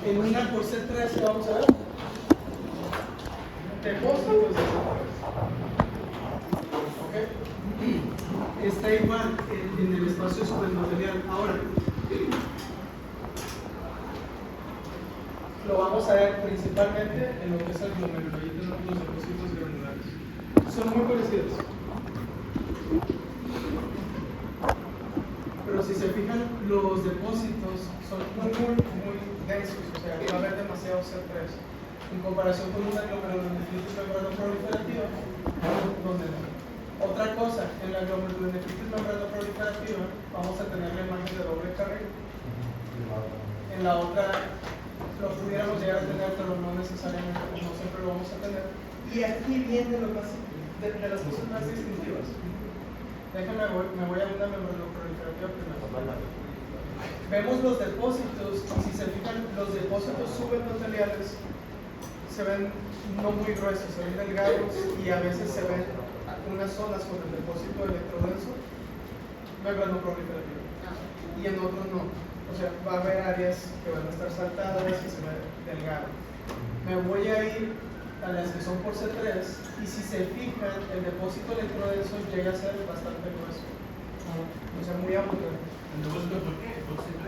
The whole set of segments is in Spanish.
En una por C3 que vamos a ver. Depósitos de C3. ¿Ok? Está igual en el espacio superendotelial. Ahora, lo vamos a ver principalmente en lo que es el glomérulo. Ahí tenemos los depósitos granulares. Son muy parecidos. Pero si se fijan, los depósitos son muy densos, o sea, va a haber demasiado C3 en comparación con una glomerulonefritis membrana proliferativa, donde no. Otra cosa, en la glomerulonefritis membrana proliferativa vamos a tener la imagen de doble carril. En la otra lo pudiéramos llegar a tener, pero no necesariamente, no siempre lo vamos a tener. Y aquí viene lo más, de las cosas más distintivas. Déjenme, me voy a una membranoproliferativa primero. Vemos los depósitos, y si se fijan, los depósitos subendoteliales se ven no muy gruesos, se ven delgados y a veces se ven unas zonas con el depósito electrodenso membranoproliferativa y en otros no. O sea, va a haber áreas que van a estar saltadas, que se ven delgado. Me voy a ir a las que son por C3 y si se fijan, el depósito electrodenso llega a ser bastante grueso, o sea, muy amplio. ¿El depósito por qué? ¿Por C3?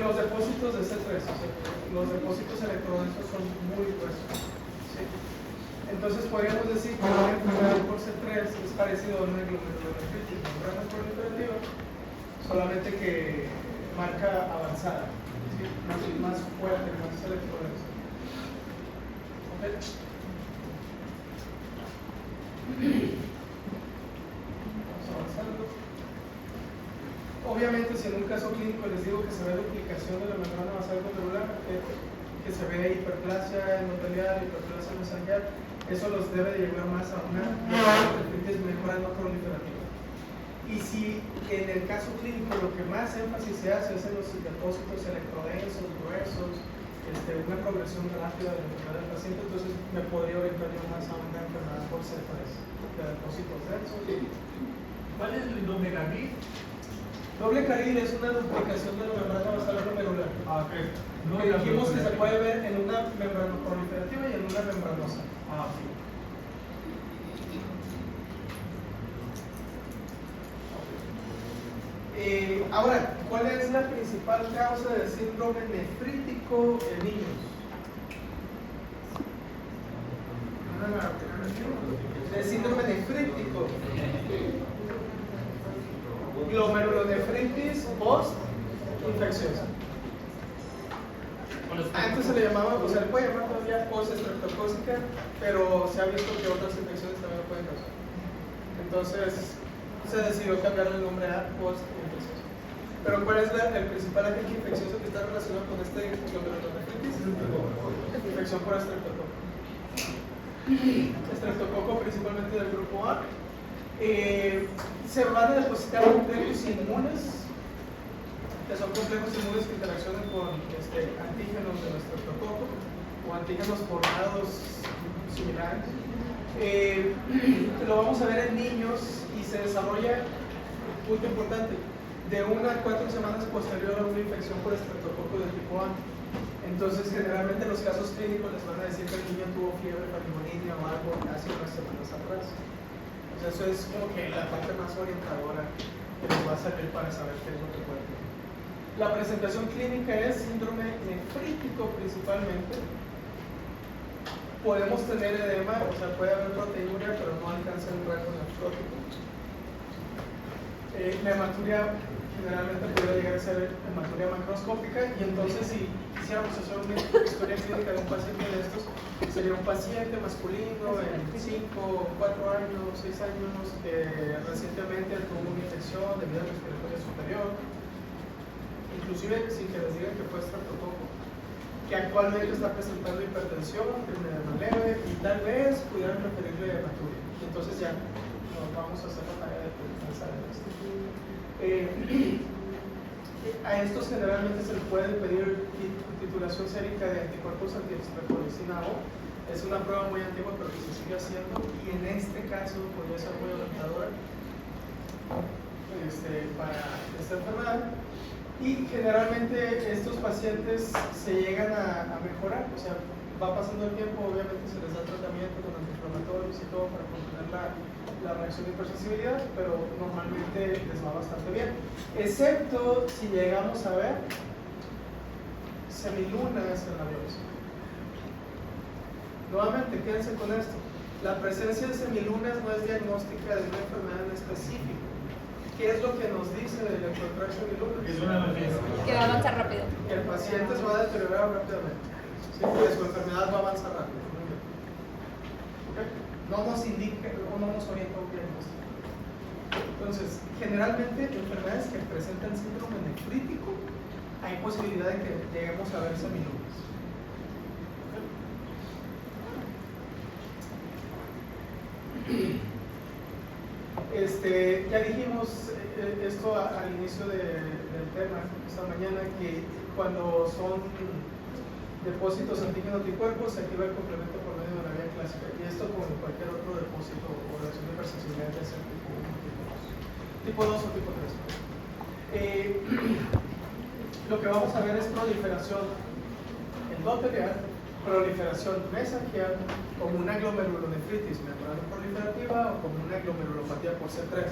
Los depósitos de C3, o sea, los depósitos electrodensos son muy gruesos. ¿Sí? Entonces podríamos decir que una enfermedad por C3 es parecido a una glomerulonefritis membrana proliferativa, solamente que marca avanzada, ¿sí? más fuerte, más electrodenso. Vamos avanzando. Obviamente, si en un caso clínico les digo que se ve duplicación de la membrana basal glomerular, que se ve hiperplasia endotelial, hiperplasia mesangial, eso los debe de llevar más a una membrana proliferativa. Y si en el caso clínico lo que más énfasis se hace es en los depósitos electrodensos, gruesos, una progresión rápida de la enfermedad del paciente, entonces me podría orientar yo más a una enfermedad por C3 de depósitos densos. ¿Cuál es el doble carril? Doble carril es una duplicación de la membrana basal glomerular. Ah, ok. No, que dijimos que se puede ver en una membrana proliferativa y en una membranosa. Ah, sí. Ahora, ¿cuál es la principal causa del síndrome nefrítico en niños? El síndrome nefrítico. Glomerulonefritis post-infecciosa. Antes se le llamaba, o sea, le puede llamar todavía post-estreptocócica, pero se ha visto que otras infecciones también lo pueden causar. Entonces, se decidió cambiar el nombre a post-infecciosa. Pero ¿cuál es el principal agente infeccioso que está relacionado con este glomerulonefritis? Infección por estreptococo. Estreptococo principalmente del grupo A. Se van a depositar complejos inmunes, que son complejos inmunes que interaccionan con antígenos del estreptococo o antígenos formados similares. Lo vamos a ver en niños y se desarrolla, punto importante, de 1 a 4 semanas posterior a una infección por estreptococo de tipo A. Entonces, generalmente en los casos clínicos les van a decir que el niño tuvo fiebre pneumonía o algo hace unas semanas atrás. O sea, eso es como que la parte más orientadora que nos va a servir para saber qué es lo que puede tener. La presentación clínica es síndrome nefrítico principalmente. Podemos tener edema, o sea, puede haber proteinuria, pero no alcanza el rango nefrótico. Hematuria generalmente puede llegar a ser hematuria macroscópica, y entonces si quisiéramos hacer una historia clínica de un paciente de estos, sería un paciente masculino en 5, 4 años, 6 años, recientemente tuvo una infección de vía respiratoria superior, inclusive sin que les digan que fue estreptococo, que actualmente está presentando hipertensión, enfermedad leve, y tal vez pudieran referirle a hematuria. Entonces ya nos vamos a hacer la tarea de pensar en esto. A estos generalmente se les puede pedir titulación sérica de anticuerpos antiestreptolicina O. Es una prueba muy antigua, pero que se sigue haciendo, y en este caso podría ser muy orientadora para esta enfermedad. Y generalmente estos pacientes se llegan a mejorar. O sea, va pasando el tiempo, obviamente se les da tratamiento con antiinflamatorios y todo para contener la reacción de hipersensibilidad, pero normalmente les va bastante bien, excepto si llegamos a ver semilunas en la biopsia. Nuevamente, quédense con esto. La presencia de semilunas no es diagnóstica de una enfermedad en específico. ¿Qué es lo que nos dice del encontrar semilunas? Es una emergencia. Que va a avanzar rápido. Que el paciente se va a deteriorar rápidamente. Sí, que su enfermedad va a avanzar rápido. ¿Okay? No nos indica o no nos orienta a un diagnóstico. Entonces, generalmente, enfermedades que presentan síndrome nefrítico, hay posibilidad de que lleguemos a ver semilunas. Ya dijimos esto al inicio del tema esta mañana, que cuando son depósitos antígeno-anticuerpos se activa el complemento por medio de la vía clásica, y esto como cualquier otro depósito o reacción de hipersensibilidad de ser tipo 2 o tipo 3. Lo que vamos a ver es proliferación endotelial, proliferación mesangial, como una glomerulonefritis membrano-proliferativa o como una glomerulopatía por C3.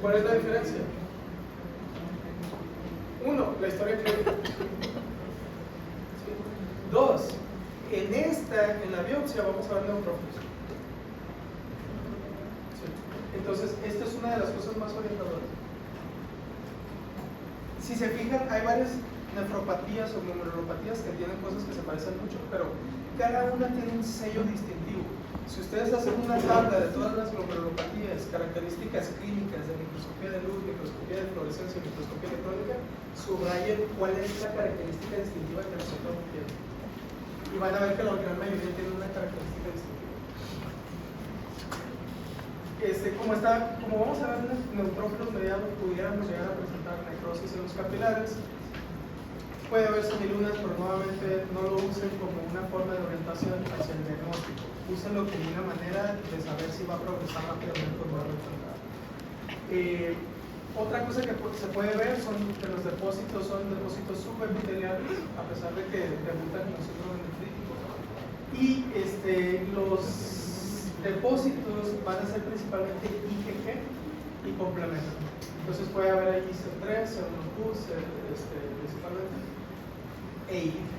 ¿Cuál es la diferencia? Uno, la historia clínica. Dos, en la biopsia vamos a ver neutrófilos. Sí. Entonces, esta es una de las cosas más orientadoras. Si se fijan, hay varias nefropatías o glomerulopatías que tienen cosas que se parecen mucho, pero cada una tiene un sello distintivo. Si ustedes hacen una tabla de todas las glomerulopatías, características clínicas de microscopía de luz, microscopía de fluorescencia, microscopía electrónica, subrayen cuál es la característica distintiva que nosotros tenemos. Y van a ver que la gran mayoría tiene una característica distintiva. Como vamos a ver, neutrófilos medianos pudiéramos llegar a presentar necrosis en los capilares. Puede haber semilunas, pero nuevamente no lo usen como una forma de orientación hacia el diagnóstico. Úsenlo como una manera de saber si va a progresar rápidamente o no va a enfermedad. Otra cosa que se puede ver son que los depósitos son depósitos subepiteliales, a pesar de que debutan como síndrome nefrítico. Y los depósitos van a ser principalmente IgG y complemento. Entonces puede haber ahí C3, C1Q, principalmente, e IgG.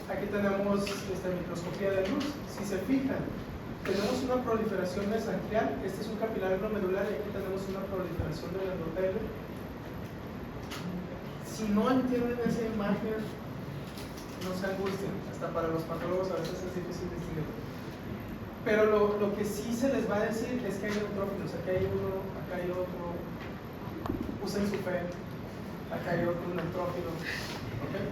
Aquí tenemos microscopía de luz. Si se fijan, tenemos una proliferación mesangial. Este es un capilar glomerular y aquí tenemos una proliferación del endotelio. Si no entienden esa imagen, no se angustien. Hasta para los patólogos a veces es difícil distinguirlo. Pero lo que sí se les va a decir es que hay neutrófilos. Aquí hay uno, acá hay otro. Usen su fe. Acá hay otro neutrófilo. ¿Okay?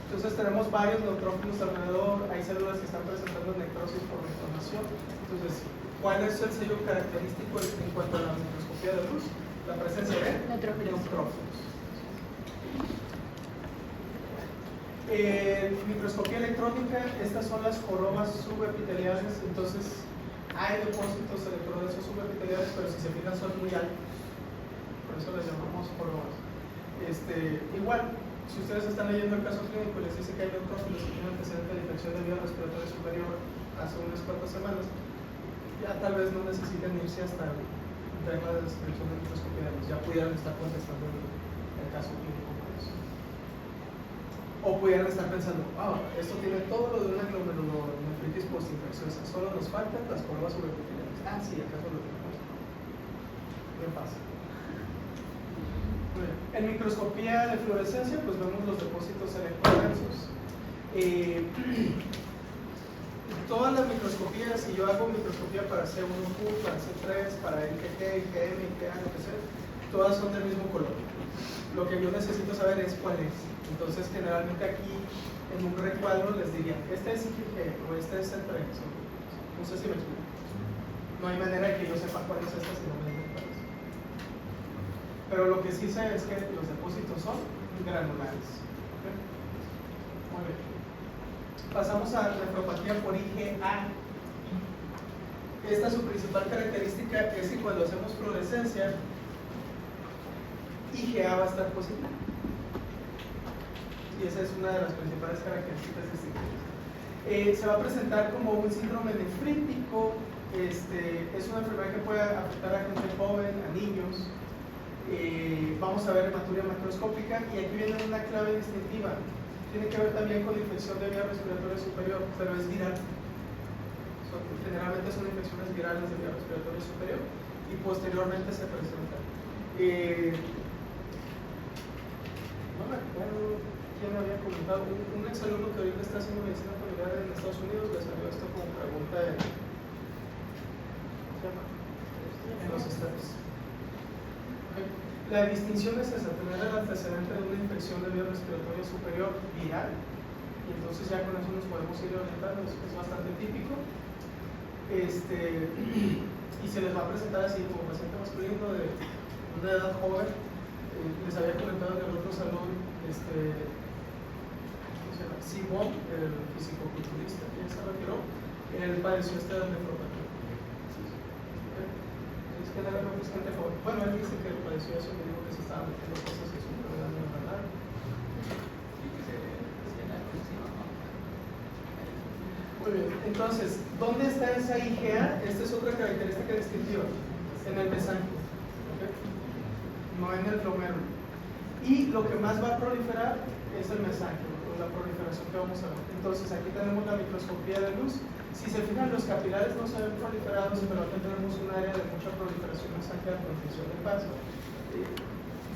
Entonces tenemos varios neutrófilos alrededor, hay células que están presentando necrosis por inflamación. Entonces, ¿cuál es el sello característico en cuanto a la microscopía de luz? La presencia de neutrófilos. Microscopía electrónica, estas son las jorobas subepiteliales. Entonces, hay depósitos electrodensos subepiteliales, pero si se fijan son muy altos. Por eso les llamamos jorobas. Igual, si ustedes están leyendo el caso clínico y les dice que hay neutrófilos que tienen antecedente de infección de vía respiratoria superior hace unas cuantas semanas, ya tal vez no necesiten irse hasta ver la descripción de microscopía de luz, ya pudieran estar contestando el caso clínico por eso. O pudieran estar pensando, esto tiene todo lo de una glomerulonefritis postinfecciosa, solo nos faltan las jorobas subepiteliales. Sí, acaso lo tenemos. Bien fácil. En microscopía de fluorescencia, pues vemos los depósitos electrodensos. Todas las microscopías, si yo hago microscopía para C1Q, para C3, para IgG, IgM, IgA, lo que sea, todas son del mismo color. Lo que yo necesito saber es cuál es. Entonces, generalmente aquí, en un recuadro, les diría, este es IgG o este es C3. No sé si me explico. No hay manera de que yo sepa cuál es esta si no me digo cuál es. Pero lo que sí sé es que los depósitos son granulares. ¿Okay? Muy bien. Pasamos a nefropatía por IgA. Esta su principal característica es que cuando hacemos fluorescencia, IgA va a estar positiva. y esa es una de las principales características distintivas. Se va a presentar como un síndrome nefrítico. Es una enfermedad que puede afectar a gente joven, a niños. Vamos a ver hematuria macroscópica, y aquí viene una clave distintiva. Tiene que ver también con infección de vía respiratoria superior, pero es viral. Generalmente son infecciones virales de vía respiratoria superior y posteriormente se presenta. No me acuerdo quién había comentado, un exalumno que ahorita está haciendo medicina familiar en Estados Unidos le salió esto como pregunta en los estados. Okay. La distinción es esa, tener el antecedente de una infección de vía respiratoria superior viral, y entonces ya con eso nos podemos ir orientando, es bastante típico. Y se les va a presentar así como paciente masculino de una edad joven. Les había comentado en el otro salón, Simón, el fisicoculturista, que ya se retiró, él padeció de nefropatía. Es generalmente es gente joven. Bueno, él dice que padeció eso, me dijo que se estaba metiendo cosas en su enfermedad neuronal. Muy bien, entonces, ¿dónde está esa IgA? Esta es otra característica distintiva, en el mesanquio, ¿okay? No en el glomérulo. Y lo que más va a proliferar es el mesanquio, la proliferación que vamos a ver. Entonces, aquí tenemos la microscopía de luz. Si se fijan, los capilares no se ven proliferados, pero aquí tenemos un área de mucha proliferación mesanquial con función de paso.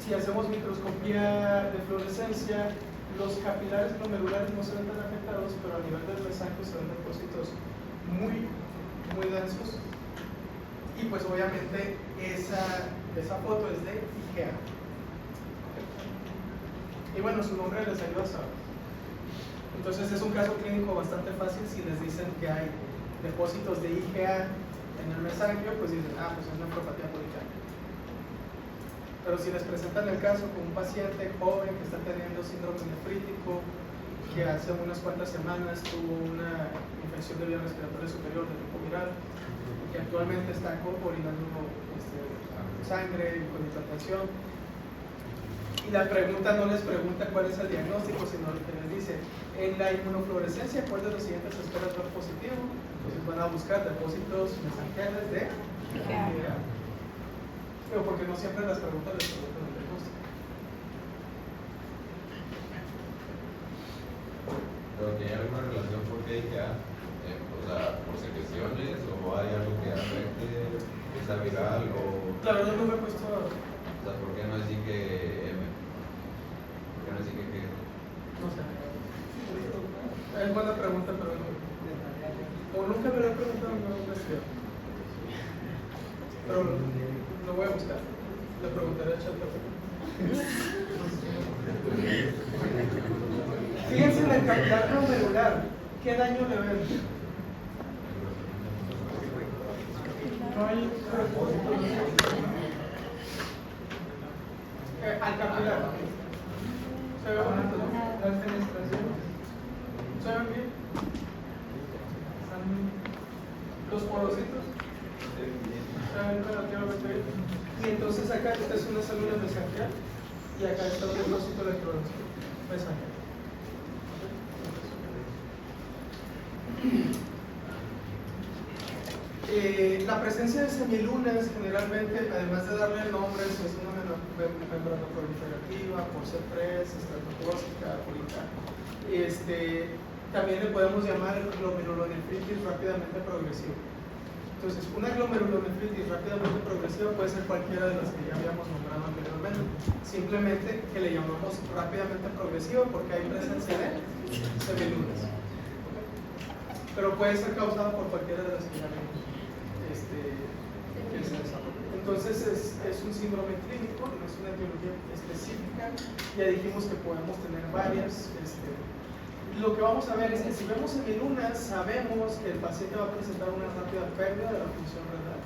Si hacemos microscopía de fluorescencia, los capilares glomerulares no se ven tan afectados, pero a nivel del mesanquio se ven depósitos muy densos. Y pues obviamente esa foto es de IgA. Y bueno, su nombre les ayuda a saber. Entonces es un caso clínico bastante fácil. Si les dicen que hay depósitos de IgA en el mesanquio, pues dicen, pues es una nefropatía policárdica. Pero si les presentan el caso con un paciente joven que está teniendo síndrome nefrítico, que hace unas cuantas semanas tuvo una infección de vía respiratoria superior de tipo viral, que actualmente está orinando sangre con hipertensión, y la pregunta no les pregunta cuál es el diagnóstico, sino que les dice, en la inmunofluorescencia, ¿cuál de los siguientes esperas ver positivo? Entonces van a buscar depósitos mesanquiales de IgA. Pero porque no siempre las preguntas les preguntan el diagnóstico. ¿Pero tiene alguna relación por qué IgA? O sea, ¿por secreciones o hay algo que afecte, que sea viral o...? La verdad no me he puesto... O sea, ¿por qué no es IgM? ¿Por qué no es IgG? No sé. Es buena pregunta, pero no. O nunca me lo he preguntado, no lo he investigado. Pero lo voy a buscar. Le preguntaré a ChatGPT. Fíjense en el capilar glomerular. ¿Qué daño le ven? No hay al capilar. ¿Se ve bonito, no? Las fenestraciones. ¿Se ven bien? ¿Están los porositos? Se ven relativamente bien. Y entonces acá esta es una célula mesanquial y acá está un depósito electrónico mesanquial. La presencia de semilunas generalmente, además de darle nombres, es una membrana proliferativa, por C3, estreptocócica, púrica. También le podemos llamar glomerulonefritis rápidamente progresiva. Entonces, una glomerulonefritis rápidamente progresiva puede ser cualquiera de las que ya habíamos nombrado anteriormente. Simplemente que le llamamos rápidamente progresiva porque hay presencia de semilunas. Pero puede ser causada por cualquiera de las que ya vimos. Entonces es un síndrome clínico, no es una etiología específica. Ya dijimos que podemos tener varias. Lo que vamos a ver es que si vemos semilunas, sabemos que el paciente va a presentar una rápida pérdida de la función renal.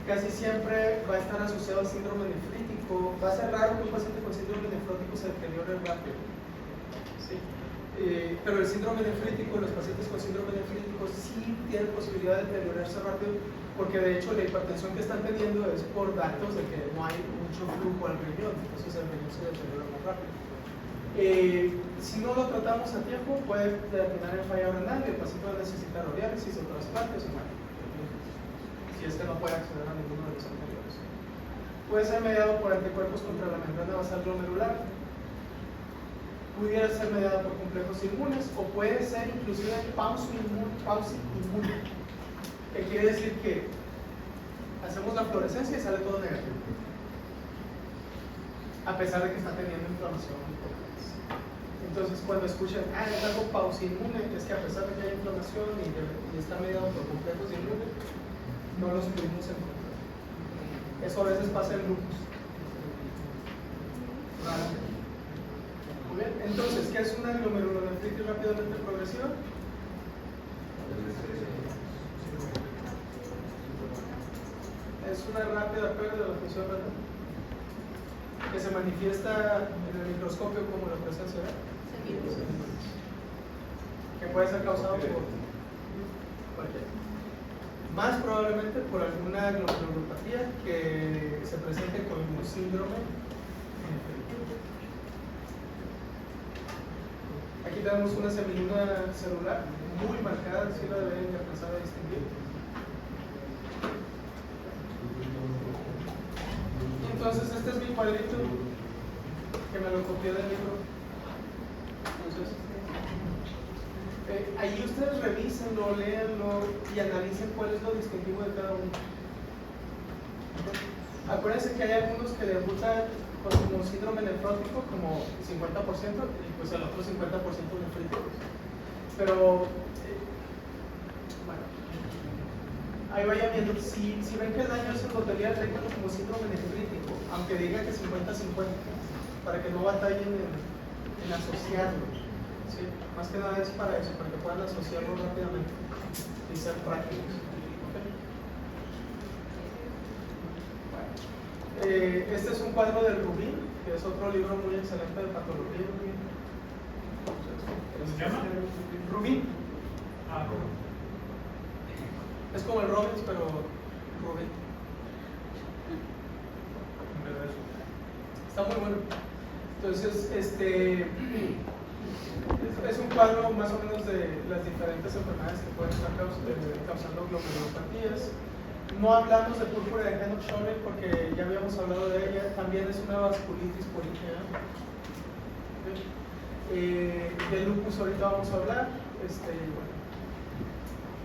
Casi siempre va a estar asociado al síndrome nefrítico. Va a ser raro que un paciente con síndrome nefrótico se deteriore rápido. ¿Sí? Pero el síndrome nefrítico, los pacientes con síndrome nefrítico sí tienen posibilidad de deteriorarse rápido, porque de hecho la hipertensión que están teniendo es por datos de que no hay mucho flujo al riñón, entonces el riñón se deteriora más rápido. Si no lo tratamos a tiempo, puede terminar en falla renal y el paciente va a necesitar o diálisis o trasplantes o muerte. Si es que no puede acceder a ninguno de los anteriores. Puede ser mediado por anticuerpos contra la membrana basal glomerular, pudiera ser mediado por complejos inmunes o puede ser inclusive pausa inmune, que quiere decir que hacemos la fluorescencia y sale todo negativo, a pesar de que está teniendo inflamación. Entonces, cuando escuchan, es algo pausinmune, es que a pesar de que hay inflamación y está mediado por complejos inmunes, no los pudimos encontrar. Eso a veces pasa en lupus. Muy bien, entonces, ¿qué es una glomerulonefritis rápidamente progresiva? Es una rápida pérdida de la función renal que se manifiesta en el microscopio como la presencia de que puede ser causado por cualquier. Más probablemente por alguna glomerulopatía que se presente con un síndrome. Aquí tenemos una semiluna celular muy marcada, si la deben alcanzar a distinguir. Entonces, este es mi cuadrito que me lo copié del libro. Entonces, ahí ustedes revísenlo, léanlo y analicen cuál es lo distintivo de cada uno. Acuérdense que hay algunos que debutan como síndrome nefrótico, como 50%, y pues el otro 50% nefríticos. Pero, bueno, ahí vayan viendo. Si ven que el daño es endotelial, déjenlo como síndrome nefrítico, aunque diga que 50-50, para que no batallen en asociarlo. ¿Sí? Más que nada es para eso, para que puedan asociarlo rápidamente y ser prácticos. Este es un cuadro del Rubin, que es otro libro muy excelente de patología. ¿Cómo se llama? Rubin. Ah, Es como el Robbins, pero Rubin. Está muy bueno. Entonces, es un cuadro más o menos de las diferentes enfermedades que pueden estar causando glomerulopatías. No hablamos de púrpura de Henoch-Schönlein porque ya habíamos hablado de ella. También es una vasculitis polígea. De lupus ahorita vamos a hablar. Bueno.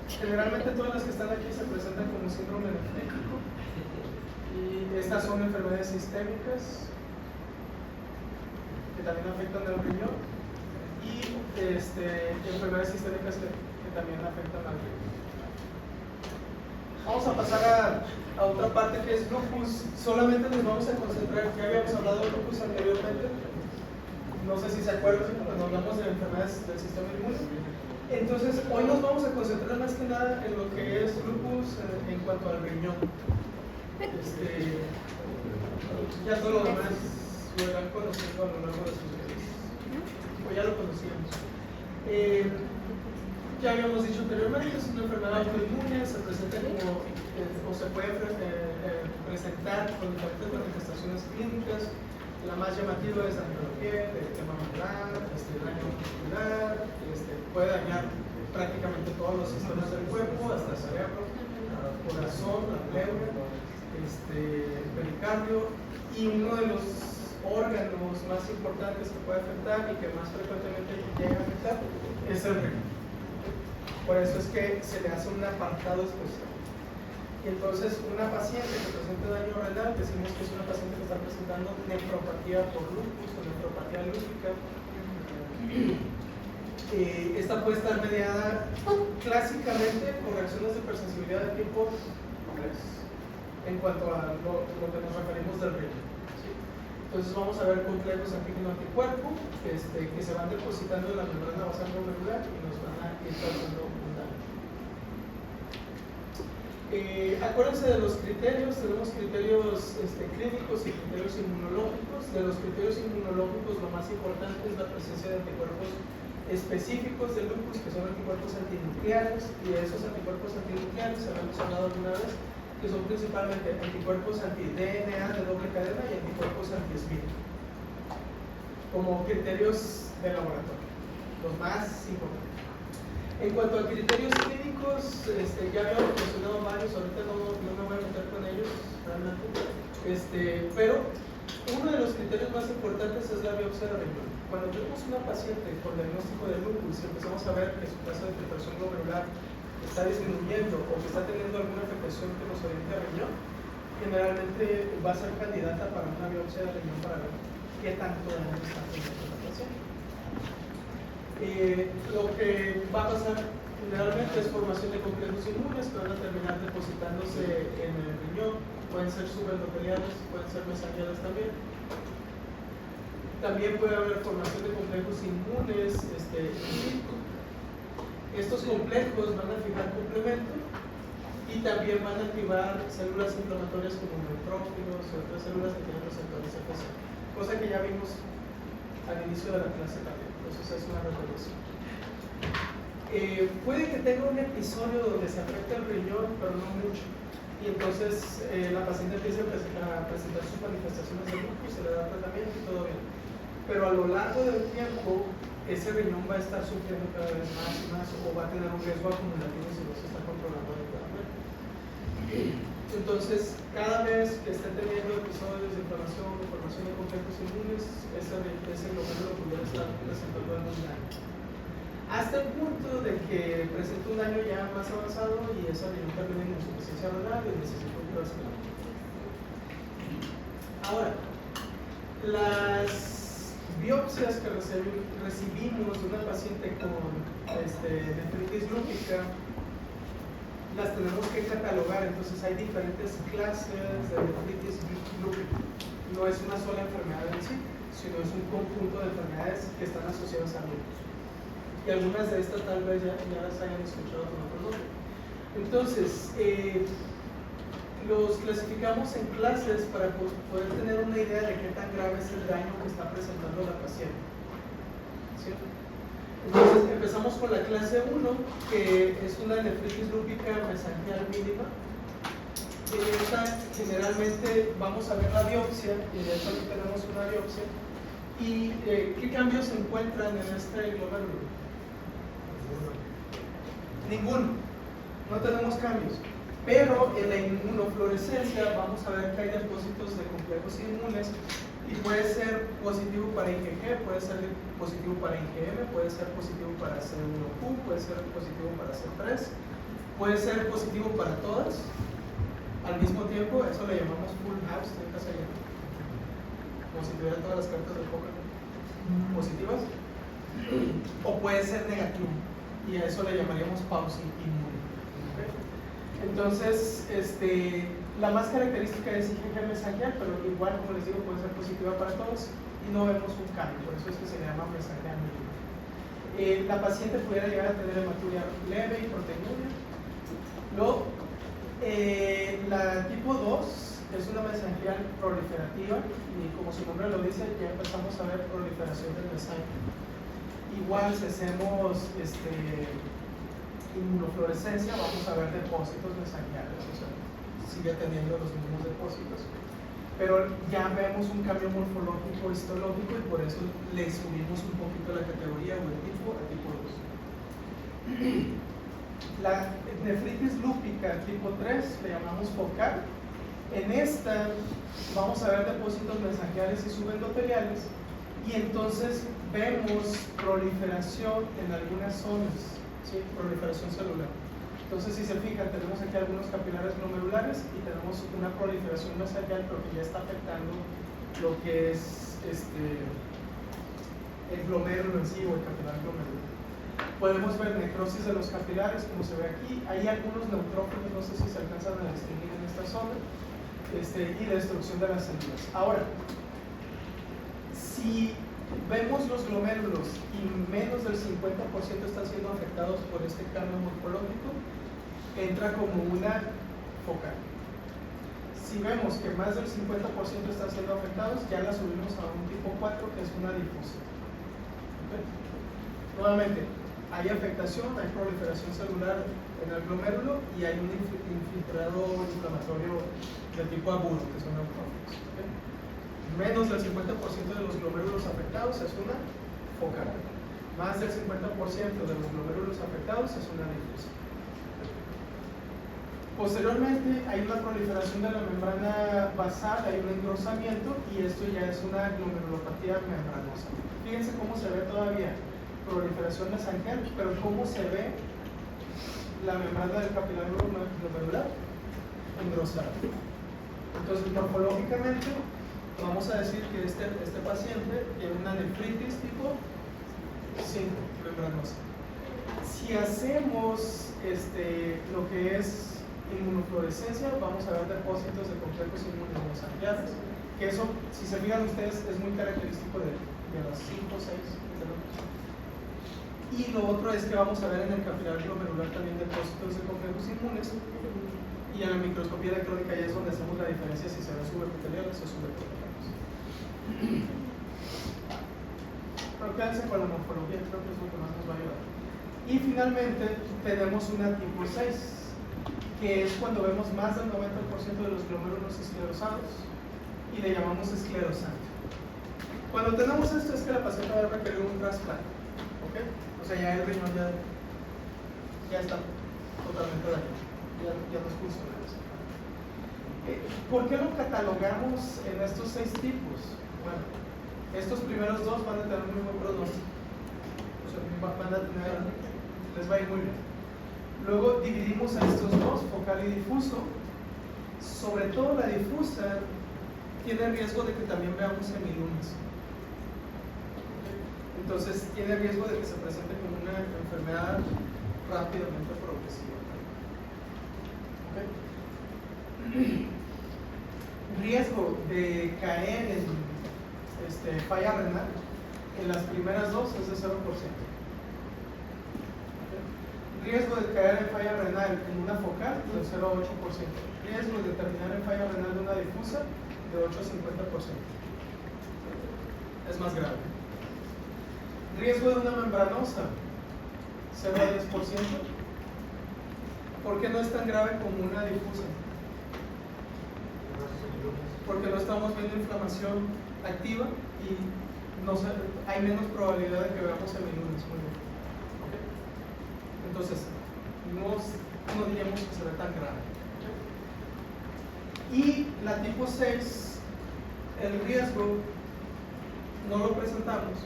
Generalmente todas las que están aquí se presentan como síndrome nefrítico. Y estas son enfermedades sistémicas que también afectan al riñón y enfermedades sistémicas que también afectan al riñón. Vamos a pasar a otra parte que es lupus. Solamente nos vamos a concentrar, ya habíamos hablado de lupus anteriormente, no sé si se acuerdan cuando hablamos de enfermedades del sistema inmune. Entonces, hoy nos vamos a concentrar más que nada en lo que es lupus en cuanto al riñón. Ya todo lo demás lo irán conociendo a lo largo de sus vidas, o ya lo conocíamos. Ya habíamos dicho anteriormente, es una enfermedad autoinmune, se presenta como, o se puede presentar con diferentes manifestaciones clínicas. La más llamativa es daño de la piel, edema macular, daño muscular, puede dañar prácticamente todos los sistemas del cuerpo, hasta el cerebro, corazón, la pleura, pericardio, y uno de los órganos más importantes que puede afectar y que más frecuentemente llega a afectar es el riñón. Por eso es que se le hace un apartado especial. Y entonces, una paciente que presenta daño renal, decimos que es una paciente que está presentando nefropatía por lupus o nefropatía lúpica. Esta puede estar mediada clásicamente por reacciones de hipersensibilidad de tipo 3 en cuanto a lo que nos referimos del riñón. ¿Sí? Entonces vamos a ver complejos antígeno-anticuerpo que se van depositando en la membrana basal glomerular y nos van a ir causando un daño. Acuérdense de los criterios, tenemos criterios clínicos y criterios inmunológicos. De los criterios inmunológicos, lo más importante es la presencia de anticuerpos específicos de lupus, que son anticuerpos antinucleares, y de esos anticuerpos antinucleares, habíamos hablado alguna vez, que son principalmente anticuerpos anti-DNA de doble cadena y anticuerpos anti-SMID. como criterios de laboratorio, los más importantes. En cuanto a criterios clínicos, ya habíamos mencionado varios, ahorita no me voy a meter con ellos realmente, pero uno de los criterios más importantes es la biopsia de riñón. Cuando tenemos una paciente con diagnóstico de lupus y empezamos a ver que su tasa de filtración glomerular está disminuyendo o que está teniendo alguna afectación que nos oriente a riñón, generalmente va a ser candidata para una biopsia de riñón para ver qué tanto daño está teniendo la paciente. Lo que va a pasar generalmente es formación de complejos inmunes que van a terminar depositándose en el riñón, pueden ser subendoteliales, pueden ser mesangiales también. También puede haber formación de complejos inmunes in situ. Estos complejos van a fijar complemento y también van a activar células inflamatorias como neutrófilos y otras células que tienen receptores FC, cosa que ya vimos al inicio de la clase también. Entonces es una reproducción. Puede que tenga un episodio donde se afecte el riñón, pero no mucho. Y entonces la paciente empieza a presentar sus manifestaciones de lupus, se le da tratamiento y todo bien. Pero a lo largo del tiempo, ese riñón va a estar sufriendo cada vez más y más, o va a tener un riesgo acumulativo si no se está controlando adecuadamente. Entonces, cada vez que esté teniendo episodios de inflamación o formación de complejos inmunes, ese glomérulo pudiera estar presentando algún daño. Hasta el punto de que presenta un daño ya más avanzado y esa riñón termina en insuficiencia renal y necesita un trasplante. Ahora, las biopsias que recibimos de una paciente con nefritis lúpica las tenemos que catalogar, entonces hay diferentes clases de nefritis lúpica. No es una sola enfermedad en sí, sino es un conjunto de enfermedades que están asociadas a lupus. Y algunas de estas tal vez ya las hayan escuchado con otro nombre. Entonces, los clasificamos en clases para poder tener una idea de qué tan grave es el daño que está presentando la paciente. ¿Sí? Entonces empezamos con la clase 1, que es una nefritis lúpica mesangial mínima. En esta generalmente vamos a ver la biopsia, y de hecho aquí tenemos una biopsia. ¿Y qué cambios se encuentran en este glomérulo? Ninguno. No tenemos cambios. Pero en la inmunofluorescencia vamos a ver que hay depósitos de complejos inmunes y puede ser positivo para IgG, puede ser positivo para IgM, puede ser positivo para C1q, puede ser positivo para C3, puede ser positivo para todas al mismo tiempo. Eso le llamamos full house, como si tuviera todas las cartas del póker positivas, o puede ser negativo y a eso le llamaríamos pausa inmune. ¿Okay? Entonces, la más característica es IgG mesangial, pero igual, como les digo, puede ser positiva para todos y no vemos un cambio, por eso es que se llama mesangial mínima. La paciente pudiera llegar a tener hematuria leve y proteinuria. Luego, la tipo 2 es una mesangial proliferativa y como su nombre lo dice, ya empezamos a ver proliferación del mesangial. Igual si hacemos inmunofluorescencia, vamos a ver depósitos mesangiales, o sea, sigue teniendo los mismos depósitos, pero ya vemos un cambio morfológico histológico y por eso le subimos un poquito la categoría o el tipo a tipo 2. La nefritis lúpica tipo 3 le llamamos focal. En esta vamos a ver depósitos mesangiales y subendoteliales y entonces vemos proliferación en algunas zonas, ¿sí? Proliferación celular. Entonces, si se fijan, tenemos aquí algunos capilares glomerulares y tenemos una proliferación mesangial, pero que ya está afectando lo que es el glomérulo en sí o el capilar glomerular. Podemos ver necrosis de los capilares, como se ve aquí. Hay algunos neutrófilos, no sé si se alcanzan a distinguir en esta zona, y destrucción de las células. Ahora, si vemos los glomérulos y menos del 50% están siendo afectados por este cambio morfológico, entra como una focal. Si vemos que más del 50% están siendo afectados, ya la subimos a un tipo 4, que es una difusión. ¿Okay? Nuevamente, hay afectación, hay proliferación celular en el glomérulo y hay un infiltrado inflamatorio de tipo agudo, que son neutrófilos. ¿Okay? Menos del 50% de los glomérulos afectados es una focal. Más del 50% de los glomérulos afectados es una difusa. Posteriormente hay una proliferación de la membrana basal, hay un engrosamiento y esto ya es una glomerulopatía membranosa. Fíjense cómo se ve todavía proliferación mesangial, pero cómo se ve la membrana del capilar glomerular engrosada. Entonces, morfológicamente, vamos a decir que este paciente tiene una nefritis tipo 5 membranosa. Si hacemos lo que es inmunofluorescencia, vamos a ver depósitos de complejos inmunomesangiales, que eso, si se fijan ustedes, es muy característico de las 5 o 6. Y lo otro es que vamos a ver en el capilar glomerular también depósitos de complejos inmunes, y en la microscopía electrónica ya es donde hacemos la diferencia si se ven subepiteliales o subepiteliales. Pero quédense con la morfología, creo que es lo que más nos va a ayudar. Y finalmente tenemos una tipo 6, que es cuando vemos más del 90% de los glomérulos esclerosados y le llamamos esclerosante. Cuando tenemos esto es que la paciente va a requerir un trasplante, ¿ok? O sea, ya el riñón ya está totalmente dañado, ya no es funcional. ¿Por qué lo catalogamos en estos 6 tipos? Bueno, estos primeros 2 van a tener muy buen pronóstico, o sea, les va a ir muy bien. Luego dividimos a estos dos, focal y difuso. Sobre todo la difusa tiene riesgo de que también veamos semilunas. Entonces tiene riesgo de que se presente como una enfermedad rápidamente progresiva. ¿Okay? Riesgo de caer en falla renal en las primeras 2 es de 0%. Riesgo de caer en falla renal en una focal del 0,8%. Riesgo de terminar en falla renal de una difusa de 8 a 50%. Es más grave. Riesgo de una membranosa 0 a 10%. ¿Por qué no es tan grave como una difusa? Porque no estamos viendo inflamación activa y hay menos probabilidad de que veamos semilunas. Muy bien. Entonces, no diríamos que se ve tan grave. Y la tipo 6, el riesgo no lo presentamos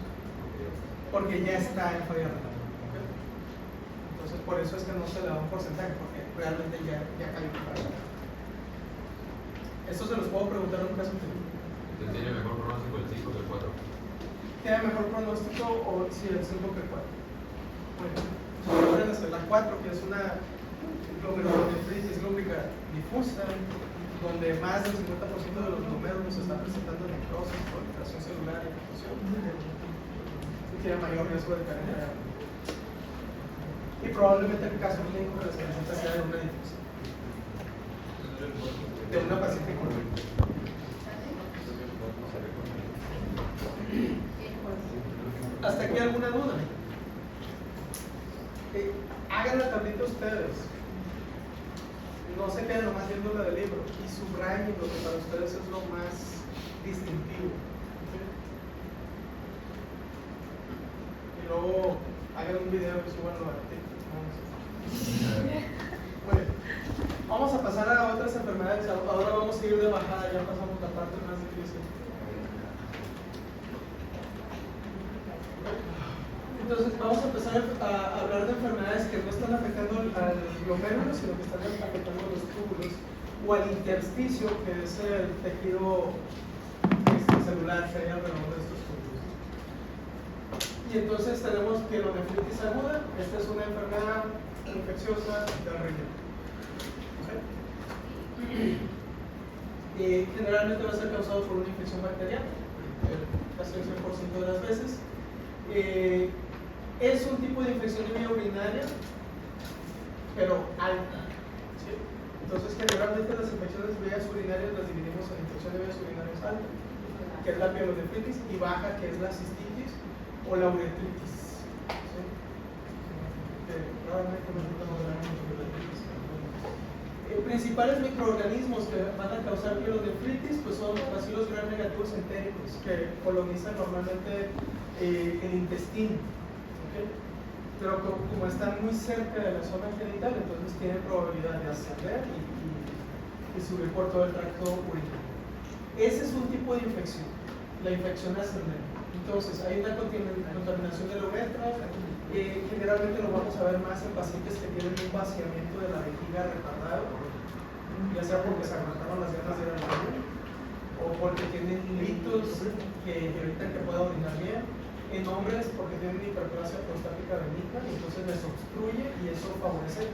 porque ya está en falla renal. Entonces, por eso es que no se le da un porcentaje, porque realmente ya califica. Esto se los puedo preguntar en un caso clínico. ¿Tiene mejor pronóstico el 5 que el 4? ¿Tiene mejor pronóstico o si el 5 que el 4? Bueno. La 4, que es una glomerulonefritis lúbrica difusa, donde más del 50% de los glomérulos están presentando necrosis, proliferación celular y infección, tiene mayor riesgo de caer en falla renal. Y probablemente el caso clínico que les presenta sea de una difusa, de una paciente con ¿hasta aquí alguna duda? Hagan la tablita ustedes, no se queden nomás viendo la del libro y subrayen lo que para ustedes es lo más distintivo. Y luego hagan un video y subanlo a TikTok. Bueno, vamos a pasar a otras enfermedades. Ahora vamos a ir de bajada, ya pasamos la parte más difícil. Entonces vamos a empezar a hablar de enfermedades que no están afectando al glomérulo, sino que están afectando a los túbulos o al intersticio, que es el tejido celular que hay alrededor de estos túbulos. Y entonces tenemos pielonefritis aguda. Esta es una enfermedad infecciosa del riñón. ¿Okay? Generalmente va a ser causado por una infección bacteriana, casi el 100% de las veces. Es un tipo de infección de vía urinaria, pero alta. ¿Sí? Entonces, generalmente las infecciones de vías urinarias las dividimos en infección de vías urinarias alta, que es la pielonefritis, y baja, que es la cistitis o la uretritis. ¿Sí? Principales microorganismos que van a causar pielonefritis pues son bacilos gram negativos entéricos que colonizan normalmente el intestino, ¿okay? Pero como están muy cerca de la zona genital, entonces tienen probabilidad de ascender y subir por todo el tracto urinario. Ese es un tipo de infección, la infección ascendente. Entonces hay una contaminación de la uretra, generalmente lo vamos a ver más en pacientes que tienen un vaciamiento de la vejiga retardado, ya sea porque se aguantaron las ganas de ir al baño o porque tienen litos que evitan que pueda orinar bien. En hombres porque tienen hiperplasia prostática benigna y entonces les obstruye y eso favorece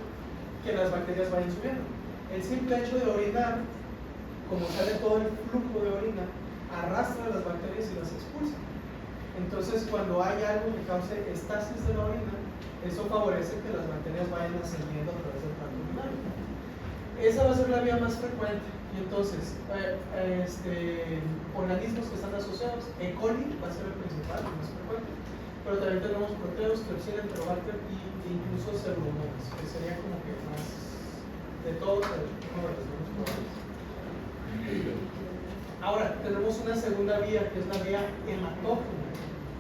que las bacterias vayan subiendo. El simple hecho de orinar, como sale todo el flujo de orina, arrastra las bacterias y las expulsa. Entonces cuando hay algo que cause estasis de la orina, eso favorece que las bacterias vayan ascendiendo a través del tracto urinario. Esa va a ser la vía más frecuente. Y entonces, organismos que están asociados, E. coli va a ser el principal, el más frecuente, pero también tenemos proteus, Klebsiella, Enterobacter e incluso Pseudomonas, que sería como que más de todos uno de los menos probables. Ahora, tenemos una segunda vía, que es la vía hematógena.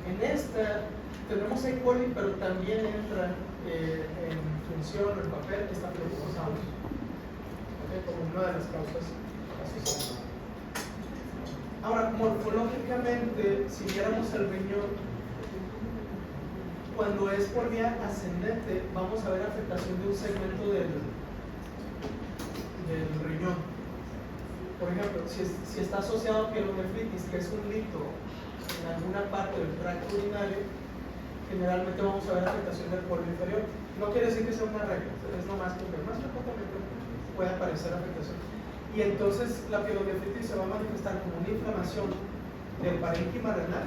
En esta tenemos E. coli, pero también entra en función, en papel, Staphylococcus aureus, como una de las causas asociadas. Ahora, morfológicamente, si viéramos el riñón, cuando es por vía ascendente, vamos a ver afectación de un segmento del riñón. Por ejemplo, si está asociado a pielonefritis, que es un lito en alguna parte del tracto urinario, generalmente vamos a ver afectación del polo inferior. No quiere decir que sea una regla, es nomás porque más frecuentemente puede aparecer afectación. Y entonces la pielonefritis se va a manifestar como una inflamación del parénquima renal